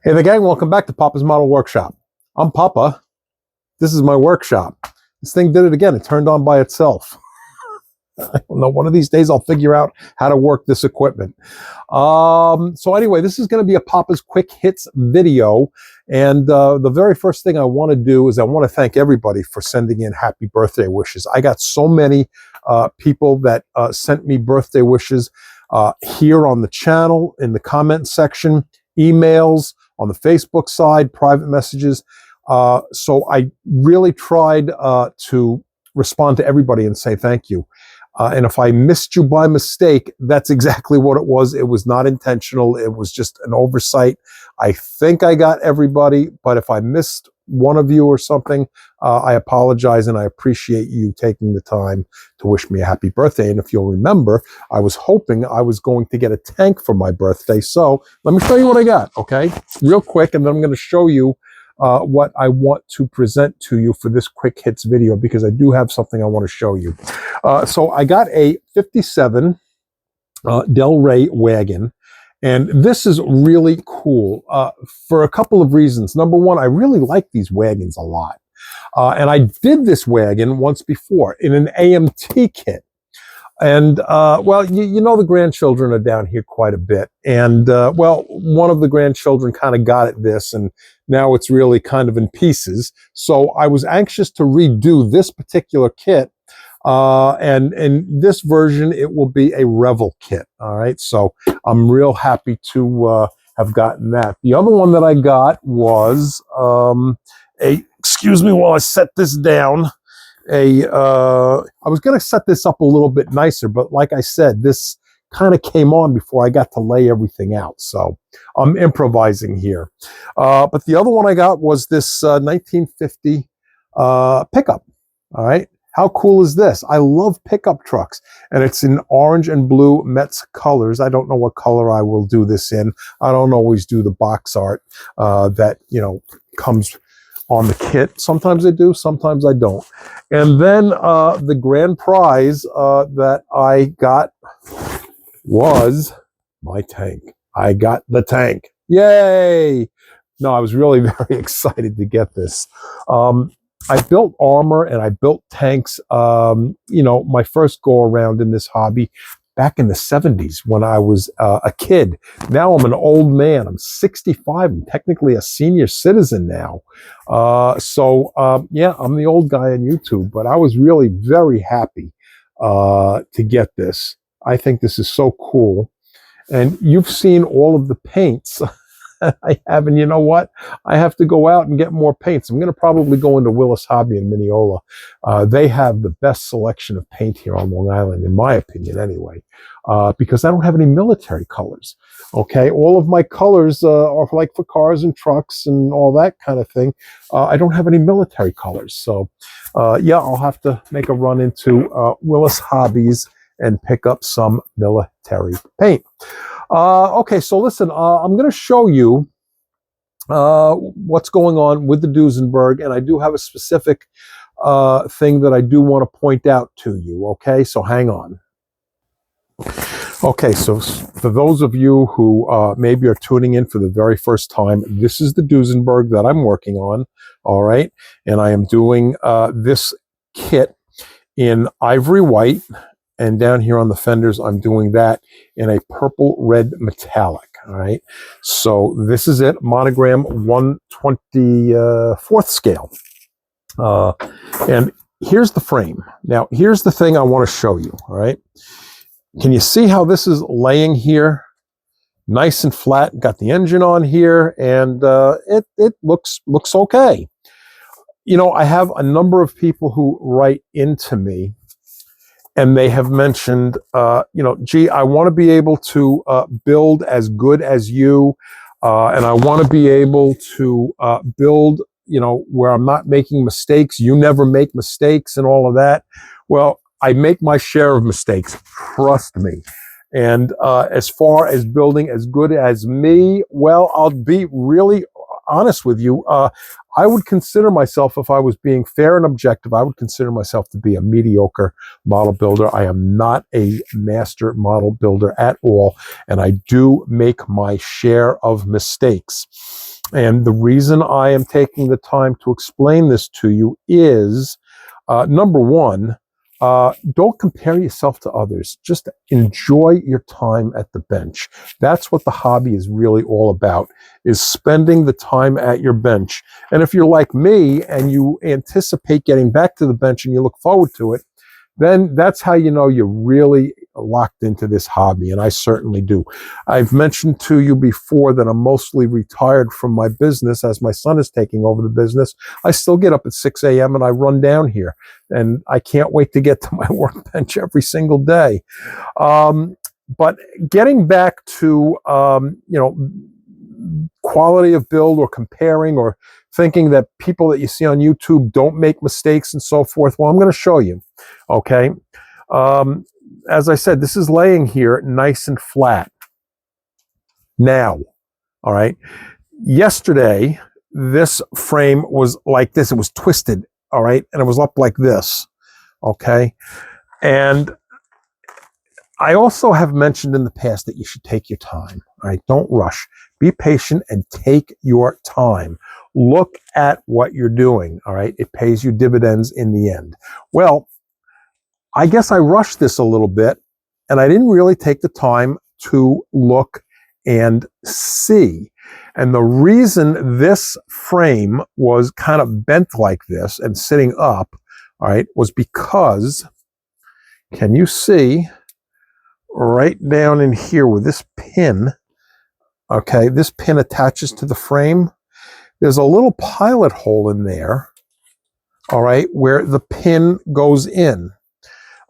Hey there, gang. Welcome back to Papa's Model Workshop. I'm Papa. This is my workshop. This thing did it again. It turned on by itself. I don't know. One of these days I'll figure out how to work this equipment. So anyway, this is going to be a Papa's Quick Hits video. And the very first thing I want to do is I want to thank everybody for sending in happy birthday wishes. I got so many people that sent me birthday wishes here on the channel, in the comment section, emails, on the Facebook side, private messages. So I really tried to respond to everybody and say thank you. And if I missed you by mistake, that's exactly what it was. It was not intentional. It was just an oversight. I think I got everybody, but if I missed one of you or something, I apologize, and I appreciate you taking the time to wish me a happy birthday. And if you'll remember, I was hoping I was going to get a tank for my birthday. So let me show you what I got, okay? Real quick, and then I'm going to show you what I want to present to you for this quick hits video, because I do have something I want to show you. So I got a 57 Del Rey wagon, and this is really cool for a couple of reasons. Number one, I really like these wagons a lot. And I did this wagon once before in an AMT kit. And, well, you know, the grandchildren are down here quite a bit. And, well, one of the grandchildren kind of got at this, and now it's really kind of in pieces. So I was anxious to redo this particular kit. And in this version, it will be a Revel kit. All right. So I'm real happy to have gotten that. The other one that I got was excuse me while I set this down. I was going to set this up a little bit nicer, but like I said, this kind of came on before I got to lay everything out. So I'm improvising here. But the other one I got was this 1950 pickup. All right. How cool is this? I love pickup trucks, and it's in orange and blue Mets colors. I don't know what color I will do this in. I don't always do the box art that, you know, comes on the kit. Sometimes I do, sometimes I don't. And then the grand prize that I got was my tank. I got the tank. Yay! No, I was really very excited to get this. I built armor and I built tanks, you know, my first go around in this hobby back in the 70s when I was a kid. Now I'm an old man. I'm 65. I'm technically a senior citizen now. Yeah, I'm the old guy on YouTube, but I was really very happy to get this. I think this is so cool. And you've seen all of the paints I have, and you know what? I have to go out and get more paints. I'm going to probably go into Willis Hobby in Mineola. They have the best selection of paint here on Long Island, in my opinion, anyway, because I don't have any military colors. Okay, all of my colors are like for cars and trucks and all that kind of thing. I don't have any military colors, so yeah, I'll have to make a run into Willis Hobbies and pick up some military paint. Okay, so listen, I'm going to show you what's going on with the Duesenberg, and I do have a specific thing that I do want to point out to you, okay? So hang on. Okay, so for those of you who maybe are tuning in for the very first time, this is the Duesenberg that I'm working on, all right? And I am doing this kit in ivory white. And down here on the fenders, I'm doing that in a purple red metallic. All right. So this is it. Monogram 1/24 scale. And here's the frame. Now, here's the thing I want to show you. All right. Can you see how this is laying here? Nice and flat. Got the engine on here, and it looks okay. You know, I have a number of people who write into me, and they have mentioned, you know, gee, I want to be able to build as good as you, and I want to be able to build, you know, where I'm not making mistakes. You never make mistakes and all of that. Well, I make my share of mistakes, trust me. And as far as building as good as me, well, I'll be really honest with you. I would consider myself, if I was being fair and objective, I would consider myself to be a mediocre model builder. I am not a master model builder at all, and I do make my share of mistakes. And the reason I am taking the time to explain this to you is, number one, don't compare yourself to others. Just enjoy your time at the bench. That's what the hobby is really all about, is spending the time at your bench. And if you're like me and you anticipate getting back to the bench and you look forward to it, then that's how you know you're really locked into this hobby, and I certainly do. I've mentioned to you before that I'm mostly retired from my business as my son is taking over the business. I still get up at 6 a.m. and I run down here, and I can't wait to get to my workbench every single day. But getting back to, quality of build or comparing or thinking that people that you see on YouTube don't make mistakes and so forth. Well, I'm going to show you. Okay. As I said, this is laying here nice and flat. Now, all right. Yesterday, this frame was like this. It was twisted. All right. And it was up like this. Okay. And I also have mentioned in the past that you should take your time. All right. Don't rush. Be patient and take your time. Look at what you're doing. All right. It pays you dividends in the end. Well, I guess I rushed this a little bit, and I didn't really take the time to look and see. And the reason this frame was kind of bent like this and sitting up, all right, was because, can you see right down in here where this pin, okay, this pin attaches to the frame, there's a little pilot hole in there, all right, where the pin goes in.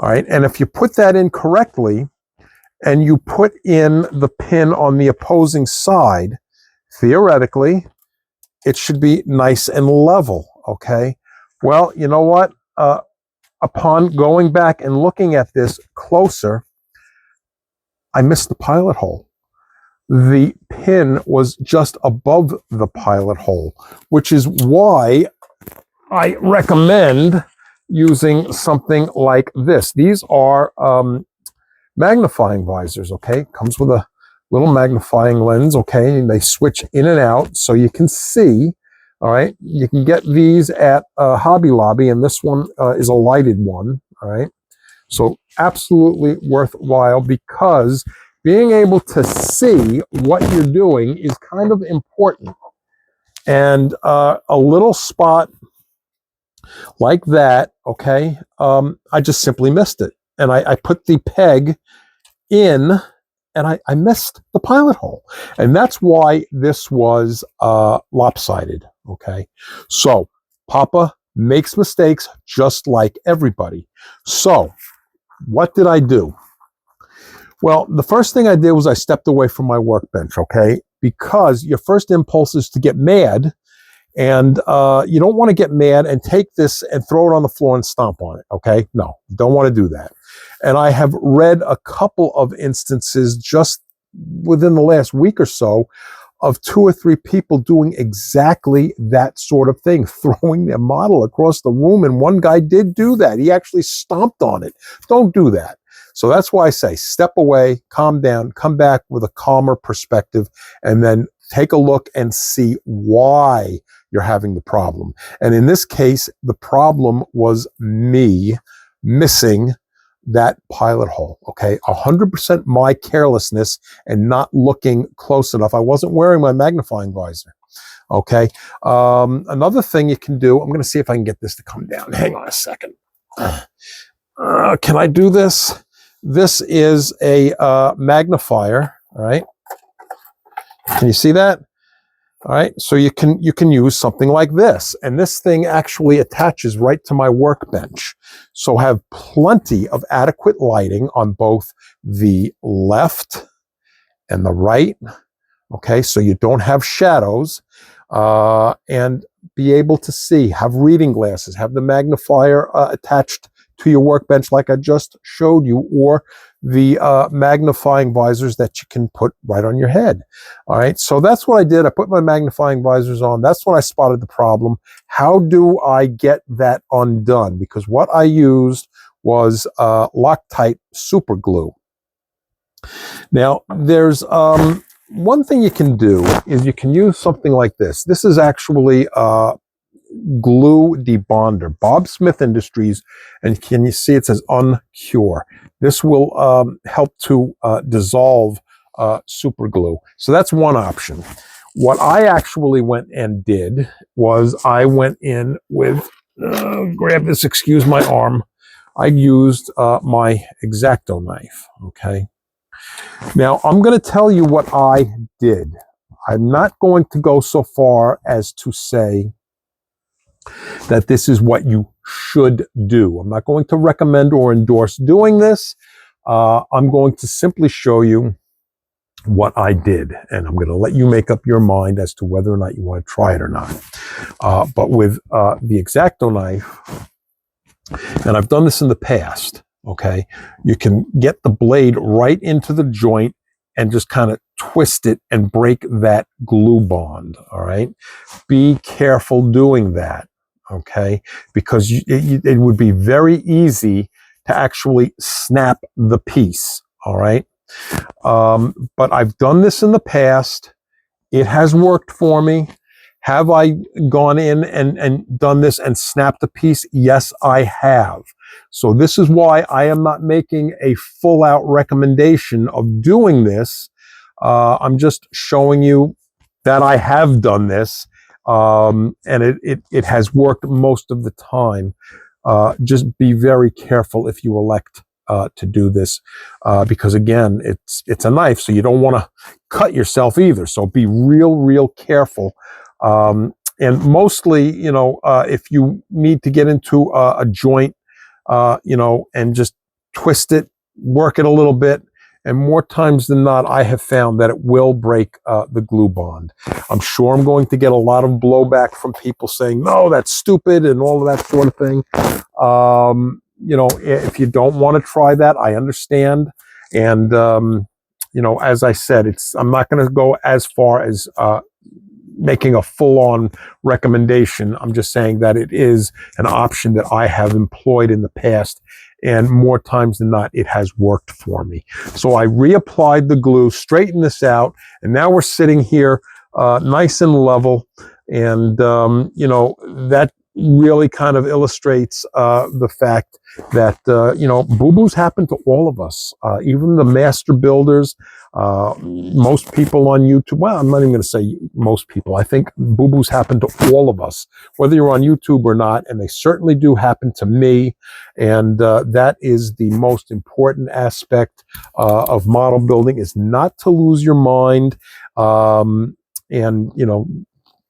All right, and if you put that in correctly and you put in the pin on the opposing side, theoretically, it should be nice and level, okay? Well, you know what? Upon going back and looking at this closer, I missed the pilot hole. The pin was just above the pilot hole, which is why I recommend using something like this. These are magnifying visors, okay? Comes with a little magnifying lens, okay? And they switch in and out so you can see, all right? You can get these at Hobby Lobby, and this one is a lighted one, all right? So absolutely worthwhile, because being able to see what you're doing is kind of important. And a little spot like that, okay, I just simply missed it. And I put the peg in, and I missed the pilot hole. And that's why this was lopsided, okay? So Papa makes mistakes just like everybody. So what did I do? Well, the first thing I did was I stepped away from my workbench, okay? Because your first impulse is to get mad. And you don't want to get mad and take this and throw it on the floor and stomp on it, okay? No, you don't want to do that. And I have read a couple of instances just within the last week or so of 2 or 3 people doing exactly that sort of thing, throwing their model across the room. And one guy did do that. He actually stomped on it. Don't do that. So that's why I say step away, calm down, come back with a calmer perspective, and then take a look and see why you're having the problem. And in this case, the problem was me missing that pilot hole, okay? 100% my carelessness and not looking close enough. I wasn't wearing my magnifying visor, okay? Another thing you can do, I'm going to see if I can get this to come down. Hang on a second. Can I do this? This is a magnifier, all right? Can you see that? All right, so you can use something like this, and this thing actually attaches right to my workbench. So have plenty of adequate lighting on both the left and the right. Okay, so you don't have shadows, and be able to see. Have reading glasses. Have the magnifier attached to your workbench like I just showed you, or the magnifying visors that you can put right on your head. All right, so that's what I did. I put my magnifying visors on. That's when I spotted the problem. How do I get that undone? Because what I used was Loctite super glue. Now, there's one thing you can do is you can use something like this. This is actually glue debonder, Bob Smith Industries, and can you see it says uncure? This will help to dissolve super glue. So that's one option. What I actually went and did was I went in with, grab this, excuse my arm, I used my X-Acto knife, okay? Now, I'm going to tell you what I did. I'm not going to go so far as to say that this is what you should do. I'm not going to recommend or endorse doing this. I'm going to simply show you what I did, and I'm going to let you make up your mind as to whether or not you want to try it or not. But with the X-Acto knife, and I've done this in the past, okay, you can get the blade right into the joint and just kind of twist it and break that glue bond, all right? Be careful doing that, okay? Because it would be very easy to actually snap the piece, all right? But I've done this in the past. It has worked for me. Have I gone in and done this and snapped a piece? Yes, I have. So this is why I am not making a full out recommendation of doing this. I'm just showing you that I have done this, and it has worked most of the time. Just be very careful if you elect to do this, because again, it's a knife, so you don't want to cut yourself either. So be real careful. And mostly, you know, if you need to get into a joint, you know, and just twist it, work it a little bit, and more times than not, I have found that it will break the glue bond. I'm sure I'm going to get a lot of blowback from people saying, no, that's stupid, and all of that sort of thing. You know, if you don't want to try that, I understand. And, you know, as I said, I'm not going to go as far as making a full-on recommendation. I'm just saying that it is an option that I have employed in the past, and more times than not, it has worked for me. So I reapplied the glue, straightened this out, and now we're sitting here nice and level. And, you know, that really kind of illustrates the fact that, you know, boo-boos happen to all of us, even the master builders. Most people on YouTube, well, I'm not even going to say most people. I think boo-boos happen to all of us, whether you're on YouTube or not, and they certainly do happen to me. And that is the most important aspect of model building, is not to lose your mind and, you know,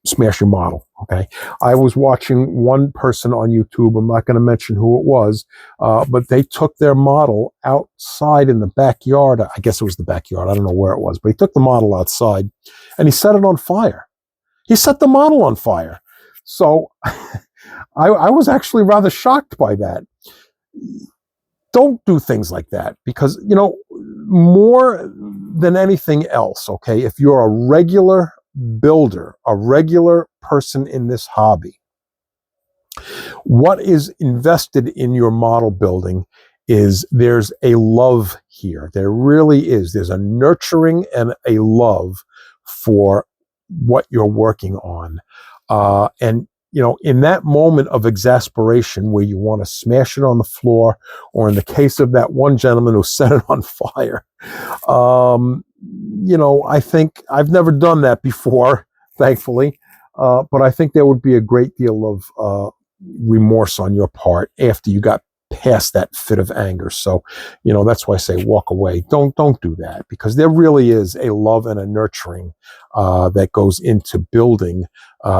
smash your model. Okay. I was watching one person on YouTube. I'm not going to mention who it was, but they took their model outside in the backyard. I guess it was the backyard. I don't know where it was, but he took the model outside and he set it on fire. He set the model on fire. So I was actually rather shocked by that. Don't do things like that, because, you know, more than anything else, okay, if you're a regular builder, a regular person in this hobby, what is invested in your model building is there's a love here. There really is. There's a nurturing and a love for what you're working on. And, you know, in that moment of exasperation where you want to smash it on the floor, or in the case of that one gentleman who set it on fire, you know, I think I've never done that before, thankfully, but I think there would be a great deal of remorse on your part after you got past that fit of anger. So, you know, that's why I say walk away. Don't do that, because there really is a love and a nurturing that goes into building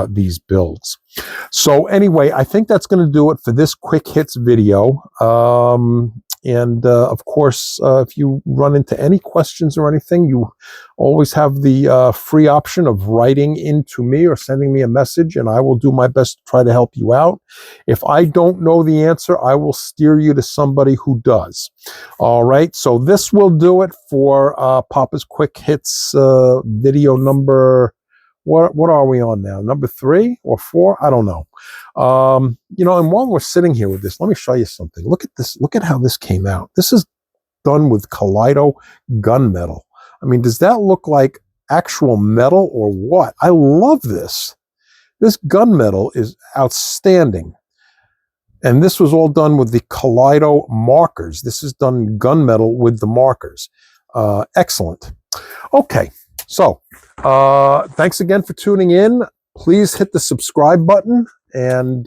these builds. So anyway, I think that's going to do it for this quick hits video. And of course, if you run into any questions or anything, you always have the free option of writing into me or sending me a message, and I will do my best to try to help you out. If I don't know the answer, I will steer you to somebody who does. All right, so this will do it for Papa's Quick Hits video number. What are we on now? Number 3 or 4? I don't know. You know, and while we're sitting here with this, let me show you something. Look at this. Look at how this came out. This is done with Kaleido gunmetal. I mean, does that look like actual metal or what? I love this. This gunmetal is outstanding. And this was all done with the Kaleido markers. This is done gunmetal with the markers. Excellent. Okay, so thanks again for tuning in. Please hit the subscribe button and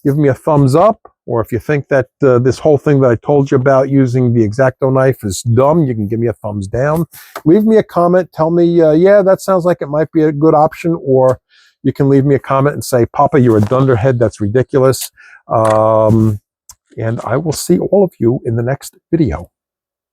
give me a thumbs up. Or if you think that this whole thing that I told you about using the X-Acto knife is dumb, you can give me a thumbs down. Leave me a comment. Tell me, yeah, that sounds like it might be a good option. Or you can leave me a comment and say, Papa, you're a dunderhead. That's ridiculous. And I will see all of you in the next video.